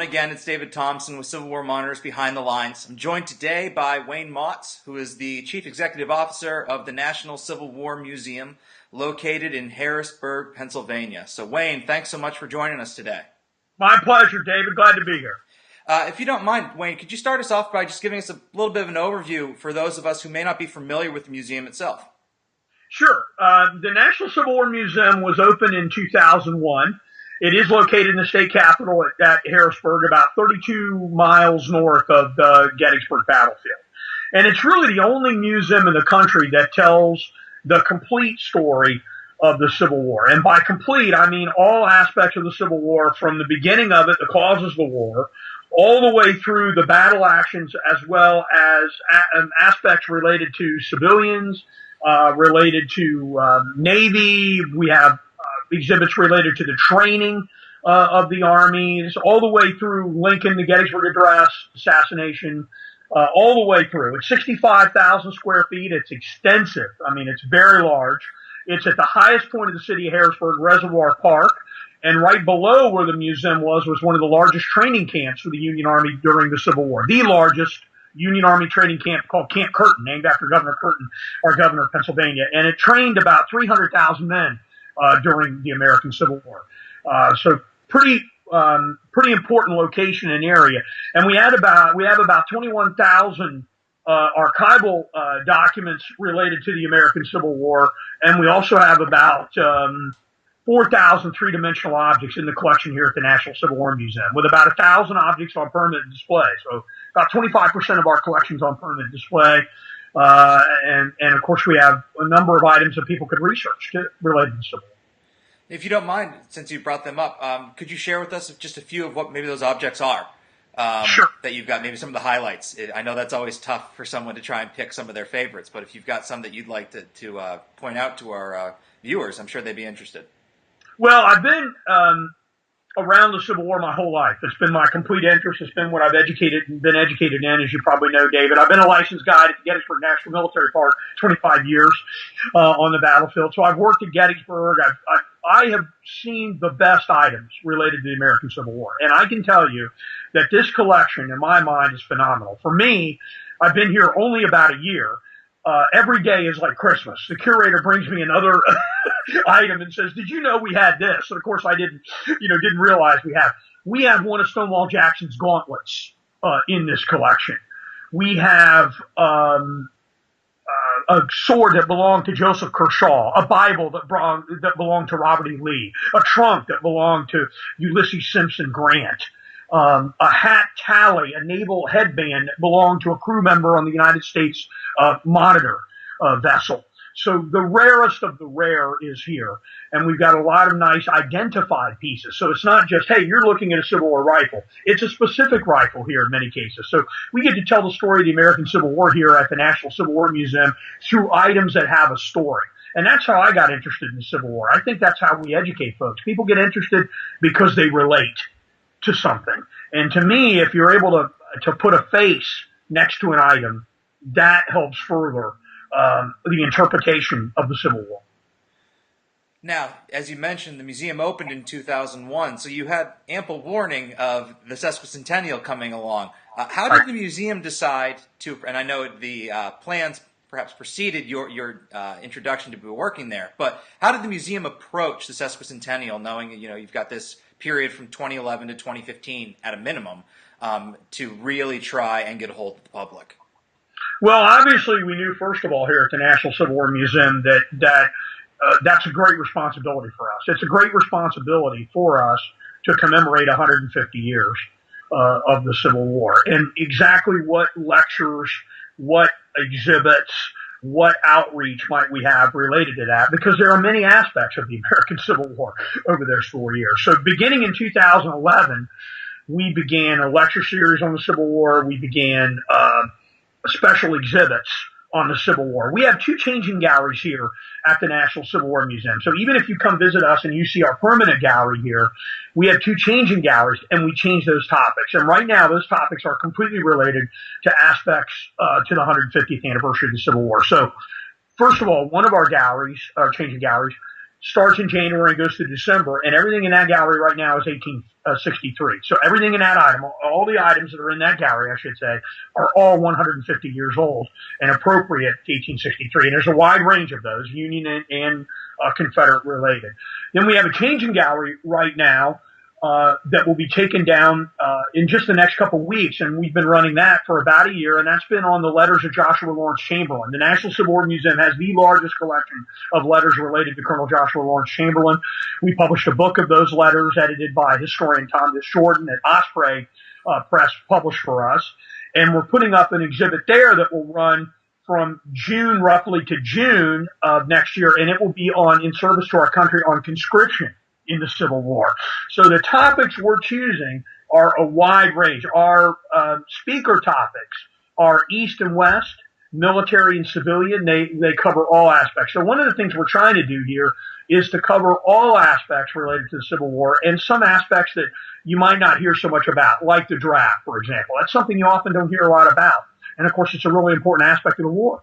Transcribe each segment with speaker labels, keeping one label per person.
Speaker 1: again. It's David Thompson with Civil War Monitors Behind the Lines. I'm joined today by Wayne Motts, who is the Chief Executive Officer of the National Civil War Museum, located in Harrisburg, Pennsylvania. So, Wayne, thanks so much for joining us today.
Speaker 2: My pleasure, David. Glad to be here.
Speaker 1: If you don't mind, Wayne, could you start us off by just giving us a little bit of an overview for those of us who may not be familiar with the museum itself?
Speaker 2: Sure. The National Civil War Museum was opened in 2001. It is located in the state capitol at Harrisburg, about 32 miles north of the Gettysburg battlefield. And it's really the only museum in the country that tells the complete story of the Civil War. And by complete, I mean all aspects of the Civil War, from the beginning of it, the causes of the war, all the way through the battle actions, as well as aspects related to civilians, related to Navy. We have exhibits related to the training of the armies, all the way through Lincoln, the Gettysburg Address, assassination, all the way through. It's 65,000 square feet. It's extensive. I mean, it's very large. It's at the highest point of the city of Harrisburg, Reservoir Park. And right below where the museum was one of the largest training camps for the Union Army during the Civil War. The largest Union Army training camp, called Camp Curtin, named after Governor Curtin, our governor of Pennsylvania. And it trained about 300,000 men during the American Civil War. So pretty important location and area. And we have about 21,000 archival documents related to the American Civil War, and we also have about 4,000 three-dimensional objects in the collection here at the National Civil War Museum, with about 1,000 objects on permanent display. So about 25% of our collection's on permanent display. And of course, we have a number of items that people could research related to the Civil War.
Speaker 1: If you don't mind, since you brought them up, could you share with us just a few of what maybe those objects are?
Speaker 2: Sure.
Speaker 1: That you've got, maybe some of the highlights. I know that's always tough for someone to try and pick some of their favorites, but if you've got some that you'd like to point out to our viewers, I'm sure they'd be interested.
Speaker 2: Well, I've been around the Civil War my whole life. It's been my complete interest. It's been what I've been educated in, as you probably know, David. I've been a licensed guide at the Gettysburg National Military Park 25 years on the battlefield. So I've worked at Gettysburg. I have seen the best items related to the American Civil War. And I can tell you that this collection, in my mind, is phenomenal. For me, I've been here only about a year. Every day is like Christmas. The curator brings me another item and says, "Did you know we had this?" And of course, I didn't realize we have. We have one of Stonewall Jackson's gauntlets in this collection. We have a sword that belonged to Joseph Kershaw, a Bible that belonged to Robert E. Lee, a trunk that belonged to Ulysses Simpson Grant. A hat tally, a naval headband that belonged to a crew member on the United States Monitor vessel. So the rarest of the rare is here. And we've got a lot of nice identified pieces. So it's not just, hey, you're looking at a Civil War rifle. It's a specific rifle here in many cases. So we get to tell the story of the American Civil War here at the National Civil War Museum through items that have a story. And that's how I got interested in the Civil War. I think that's how we educate folks. People get interested because they relate to something. And to me, if you're able to put a face next to an item, that helps further the interpretation of the Civil War.
Speaker 1: Now, as you mentioned, the museum opened in 2001, so you had ample warning of the sesquicentennial coming along. How did the museum decide to, and I know the plans perhaps preceded your introduction to be working there, but how did the museum approach the sesquicentennial, knowing that you've got this period from 2011 to 2015 at a minimum, to really try and get a hold of the public?
Speaker 2: Well, obviously, we knew, first of all, here at the National Civil War Museum that that's a great responsibility for us. It's a great responsibility for us to commemorate 150 years of the Civil War. And exactly what lectures, what exhibits, what outreach might we have related to that? Because there are many aspects of the American Civil War over those 4 years. So beginning in 2011, we began a lecture series on the Civil War. We began special exhibits on the Civil War. We have two changing galleries here at the National Civil War Museum. So even if you come visit us and you see our permanent gallery here, we have two changing galleries, and we change those topics. And right now, those topics are completely related to aspects to the 150th anniversary of the Civil War. So first of all, one of our galleries, our changing galleries, starts in January and goes to December, and everything in that gallery right now is 1863. So everything in that item, all the items that are in that gallery, I should say, are all 150 years old and appropriate to 1863. And there's a wide range of those, Union and Confederate related. Then we have a changing gallery right now that will be taken down in just the next couple of weeks, and we've been running that for about a year, and that's been on the letters of Joshua Lawrence Chamberlain. The National Civil War Museum has the largest collection of letters related to Colonel Joshua Lawrence Chamberlain. We published a book of those letters edited by historian Tom Jordan at Osprey Press, published for us, and we're putting up an exhibit there that will run from June roughly to June of next year, and it will be on In Service to Our Country on conscription in the Civil War. So the topics we're choosing are a wide range. Our speaker topics are East and West, military and civilian. They cover all aspects. So one of the things we're trying to do here is to cover all aspects related to the Civil War and some aspects that you might not hear so much about, like the draft, for example. That's something you often don't hear a lot about. And of course, it's a really important aspect of the war.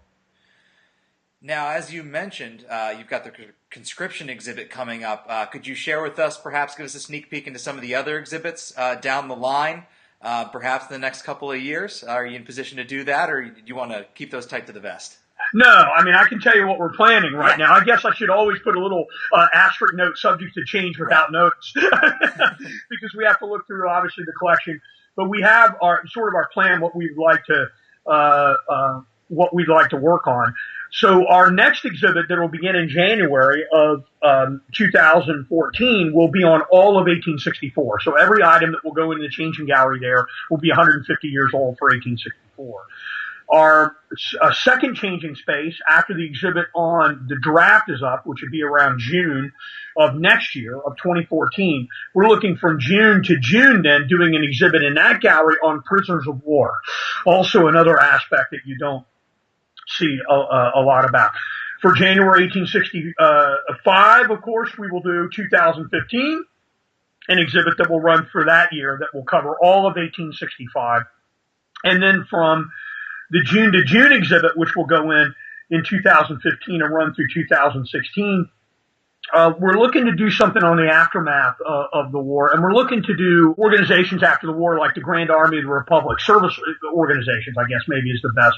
Speaker 1: Now, as you mentioned, you've got the conscription exhibit coming up. Could you share with us, perhaps give us a sneak peek into some of the other exhibits down the line, perhaps in the next couple of years? Are you in position to do that, or do you want to keep those tight to the vest?
Speaker 2: No, I mean, I can tell you what we're planning right now. I guess I should always put a little asterisk note subject to change without notice because we have to look through, obviously, the collection. But we have our plan, what we'd like to work on. So our next exhibit that will begin in January of 2014 will be on all of 1864. So every item that will go in the changing gallery there will be 150 years old for 1864. Our second changing space after the exhibit on the draft is up, which would be around June of next year, of 2014. We're looking from June to June then doing an exhibit in that gallery on prisoners of war. Also another aspect that you don't see a lot about. For January 1865, of course, we will do 2015, an exhibit that will run for that year that will cover all of 1865. And then from the June to June exhibit, which will go in 2015 and run through 2016, we're looking to do something on the aftermath of the war, and we're looking to do organizations after the war like the Grand Army of the Republic, service organizations, I guess maybe is the best,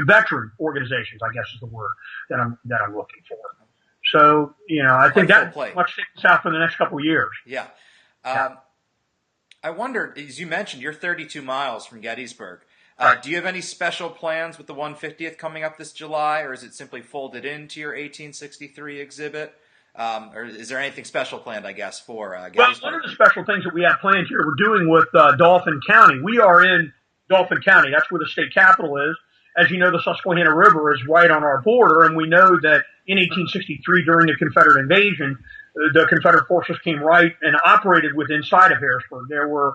Speaker 2: veteran organizations, I guess is the word that I'm looking for. So, I think that much takes us out for the next couple of years.
Speaker 1: Yeah. I wondered, as you mentioned, you're 32 miles from Gettysburg. Do you have any special plans with the 150th coming up this July, or is it simply folded into your 1863 exhibit? Or is there anything special planned, I guess, for Gettysburg?
Speaker 2: Well, one of the special things that we have planned here, we're doing with Dauphin County. We are in Dauphin County. That's where the state capital is. As you know, the Susquehanna River is right on our border, and we know that in 1863, during the Confederate invasion, the Confederate forces came right and operated inside of Harrisburg. There were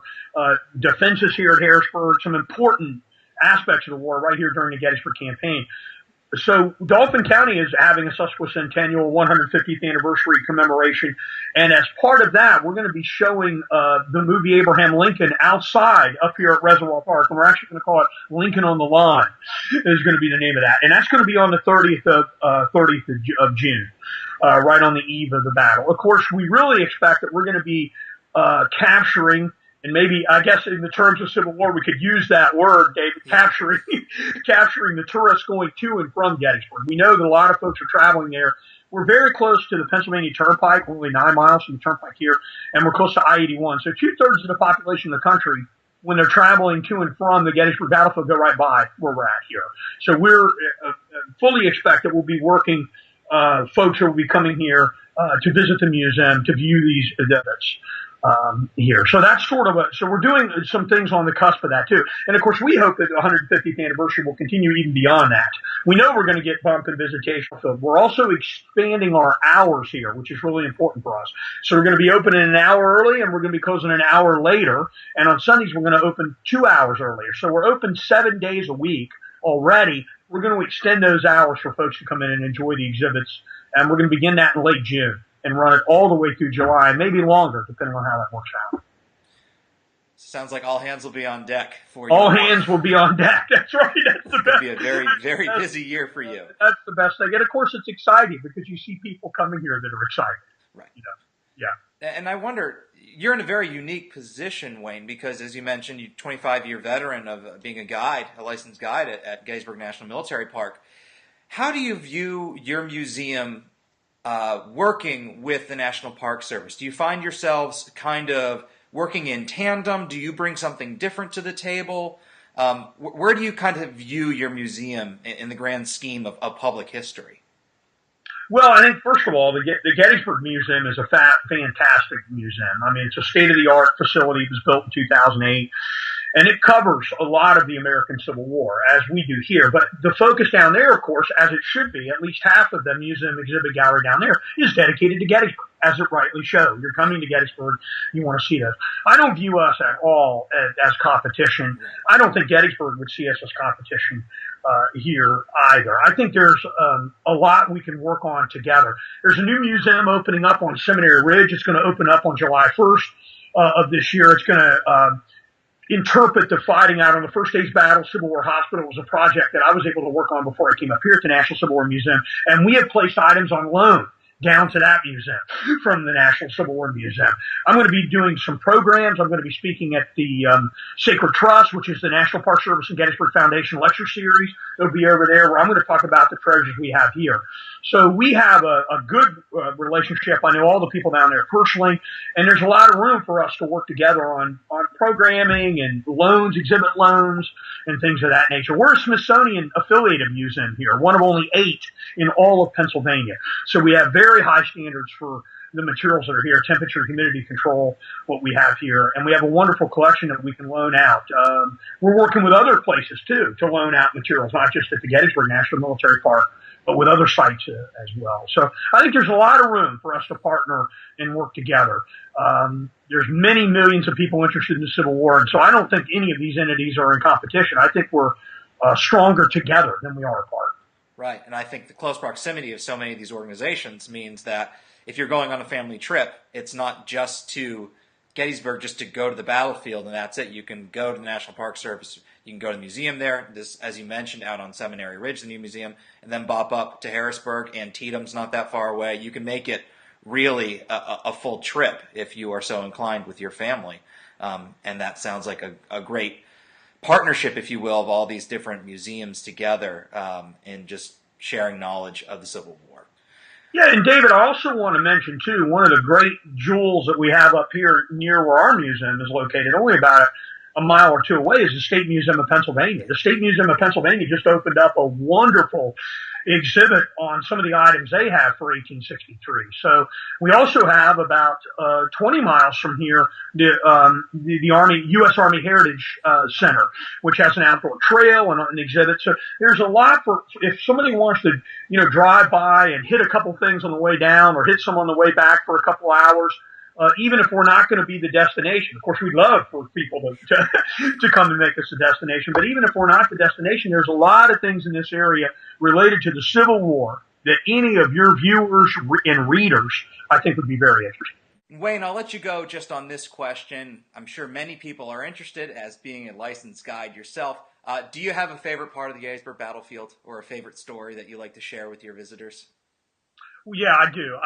Speaker 2: defenses here at Harrisburg, some important aspects of the war right here during the Gettysburg campaign. So Dauphin County is having a sesquicentennial 150th anniversary commemoration, and as part of that, we're going to be showing the movie Abraham Lincoln outside up here at Reservoir Park, and we're actually going to call it Lincoln on the Line is going to be the name of that, and that's going to be on the 30th of June, right on the eve of the battle. Of course, we really expect that we're going to be capturing. And maybe, I guess, in the terms of Civil War, we could use that word, David, capturing the tourists going to and from Gettysburg. We know that a lot of folks are traveling there. We're very close to the Pennsylvania Turnpike, only 9 miles from the Turnpike here, and we're close to I-81. So 2/3 of the population of the country, when they're traveling to and from the Gettysburg battlefield, go right by where we're at here. So we're fully expect that we'll be working, folks who will be coming here to visit the museum, to view these exhibits. Here. So that's so we're doing some things on the cusp of that too. And of course, we hope that the 150th anniversary will continue even beyond that. We know we're going to get bump in visitation filled. We're also expanding our hours here, which is really important for us. So we're going to be opening an hour early and we're going to be closing an hour later. And on Sundays, we're going to open 2 hours earlier. So we're open 7 days a week already. We're going to extend those hours for folks to come in and enjoy the exhibits. And we're going to begin that in late June and run it all the way through July, maybe longer, depending on how that works out.
Speaker 1: Sounds like all hands will be on deck for
Speaker 2: All
Speaker 1: your.
Speaker 2: hands will be on deck. That's right. That's the
Speaker 1: It's going to
Speaker 2: best.
Speaker 1: be a very, very busy year for you.
Speaker 2: That's the best thing. And of course, it's exciting because you see people coming here that are excited.
Speaker 1: Right.
Speaker 2: You know, yeah.
Speaker 1: And I wonder, you're in a very unique position, Wayne, because as you mentioned, you're a 25-year veteran of being a guide, a licensed guide at Gettysburg National Military Park. How do you view your museum working with the National Park Service? Do you find yourselves kind of working in tandem? Do you bring something different to the table? Where do you kind of view your museum in the grand scheme of public history?
Speaker 2: Well, I think first of all, the Gettysburg Museum is a fantastic museum. I mean, it's a state-of-the-art facility. It was built in 2008. And it covers a lot of the American Civil War, as we do here. But the focus down there, of course, as it should be, at least half of the museum exhibit gallery down there is dedicated to Gettysburg, as it rightly shows. You're coming to Gettysburg, you want to see this. I don't view us at all as competition. I don't think Gettysburg would see us as competition here either. I think there's a lot we can work on together. There's a new museum opening up on Seminary Ridge. It's going to open up on July 1st of this year. It's going to interpret the fighting out on the First Days Battle Civil War Hospital. Was a project that I was able to work on before I came up here at the National Civil War Museum. And we have placed items on loan down to that museum from the National Civil War Museum. I'm going to be doing some programs. I'm going to be speaking at the Sacred Trust, which is the National Park Service and Gettysburg Foundation lecture series. It'll be over there where I'm going to talk about the treasures we have here. So we have a good relationship. I know all the people down there personally, and there's a lot of room for us to work together on programming and loans, exhibit loans, and things of that nature. We're a Smithsonian affiliated museum here, one of only 8 in all of Pennsylvania. So we have very high standards for the materials that are here, temperature, humidity control, what we have here. And we have a wonderful collection that we can loan out. We're working with other places, too, to loan out materials, not just at the Gettysburg National Military Park, but with other sites as well. So I think there's a lot of room for us to partner and work together. There's many millions of people interested in the Civil War, and so I don't think any of these entities are in competition. I think we're stronger together than we are apart.
Speaker 1: Right, and I think the close proximity of so many of these organizations means that if you're going on a family trip, it's not just to Gettysburg, just to go to the battlefield and that's it. You can go to the National Park Service, you can go to the museum there, this, as you mentioned, out on Seminary Ridge, the new museum, and then bop up to Harrisburg, and Antietam's not that far away. You can make it really a full trip if you are so inclined with your family. And that sounds like a great partnership, if you will, of all these different museums together in just sharing knowledge of the Civil War.
Speaker 2: Yeah, and David, I also want to mention, too, one of the great jewels that we have up here near where our museum is located, only about a mile or two away, is the State Museum of Pennsylvania. The State Museum of Pennsylvania just opened up a wonderful exhibit on some of the items they have for 1863. So we also have about 20 miles from here the Army U.S. Army Heritage Center, which has an outdoor trail and an exhibit. So there's a lot for if somebody wants to drive by and hit a couple things on the way down or hit some on the way back for a couple hours. Even if we're not going to be the destination. Of course, we'd love for people to come and make us a destination. But even if we're not the destination, there's a lot of things in this area related to the Civil War that any of your viewers and readers, I think, would be very interested.
Speaker 1: Wayne, I'll let you go just on this question. I'm sure many people are interested, as being a licensed guide yourself. Do you have a favorite part of the Gettysburg battlefield or a favorite story that you like to share with your visitors?
Speaker 2: Yeah, I do.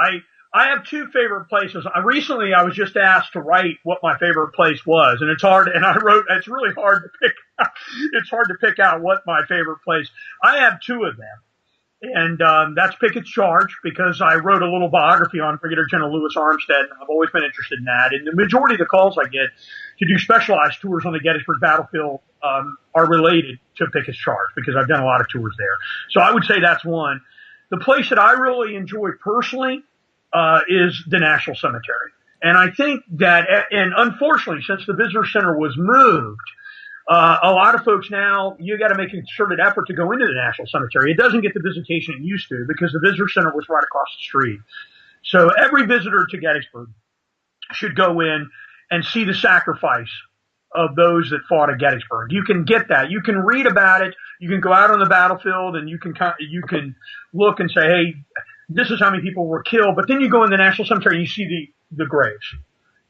Speaker 2: I have 2 favorite places. Recently, I was just asked to write what my favorite place was, and it's hard. And I wrote, it's really hard to pick. It's hard to pick out what my favorite place. I have 2 of them, and that's Pickett's Charge, because I wrote a little biography on Brigadier General Lewis Armstead. And I've always been interested in that, and the majority of the calls I get to do specialized tours on the Gettysburg battlefield are related to Pickett's Charge, because I've done a lot of tours there. So I would say that's one. The place that I really enjoy personally is the National Cemetery. And I think that, and unfortunately, since the visitor center was moved, a lot of folks now, you got to make a concerted effort to go into the National Cemetery. It doesn't get the visitation it used to because the visitor center was right across the street. So every visitor to Gettysburg should go in and see the sacrifice of those that fought at Gettysburg. You can get that. You can read about it. You can go out on the battlefield and you can look and say, hey, this is how many people were killed. But then you go in the National Cemetery and you see the graves.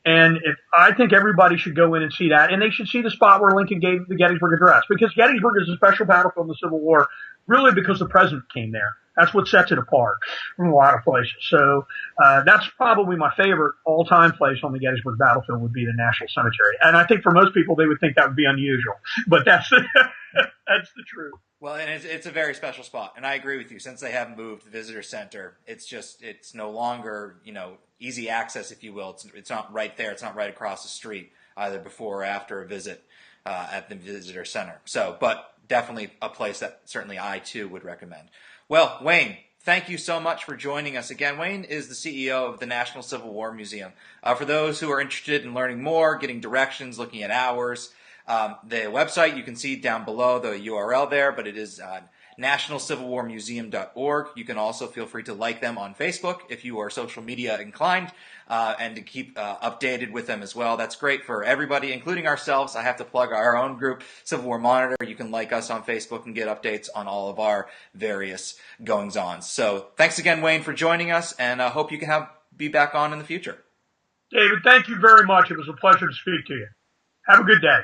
Speaker 2: And I think everybody should go in and see that, and they should see the spot where Lincoln gave the Gettysburg Address, because Gettysburg is a special battlefield in the Civil War, really because the president came there. That's what sets it apart from a lot of places. So that's probably my favorite all-time place on the Gettysburg battlefield would be the National Cemetery. And I think for most people, they would think that would be unusual, but that's that's the truth.
Speaker 1: Well, and it's a very special spot, and I agree with you. Since they have moved the visitor center, it's no longer easy access, if you will. It's not right there. It's not right across the street, either before or after a visit at the visitor center. So, but definitely a place that certainly I too would recommend. Well, Wayne, thank you so much for joining us again. Wayne is the CEO of the National Civil War Museum. For those who are interested in learning more, getting directions, looking at hours, the website you can see down below, the URL there, but it is nationalcivilwarmuseum.org. You can also feel free to like them on Facebook if you are social media inclined, and to keep updated with them as well. That's great for everybody, including ourselves. I have to plug our own group, Civil War Monitor. You can like us on Facebook and get updates on all of our various goings-on. So thanks again, Wayne, for joining us, and I hope you can be back on in the future.
Speaker 2: David, thank you very much. It was a pleasure to speak to you. Have a good day.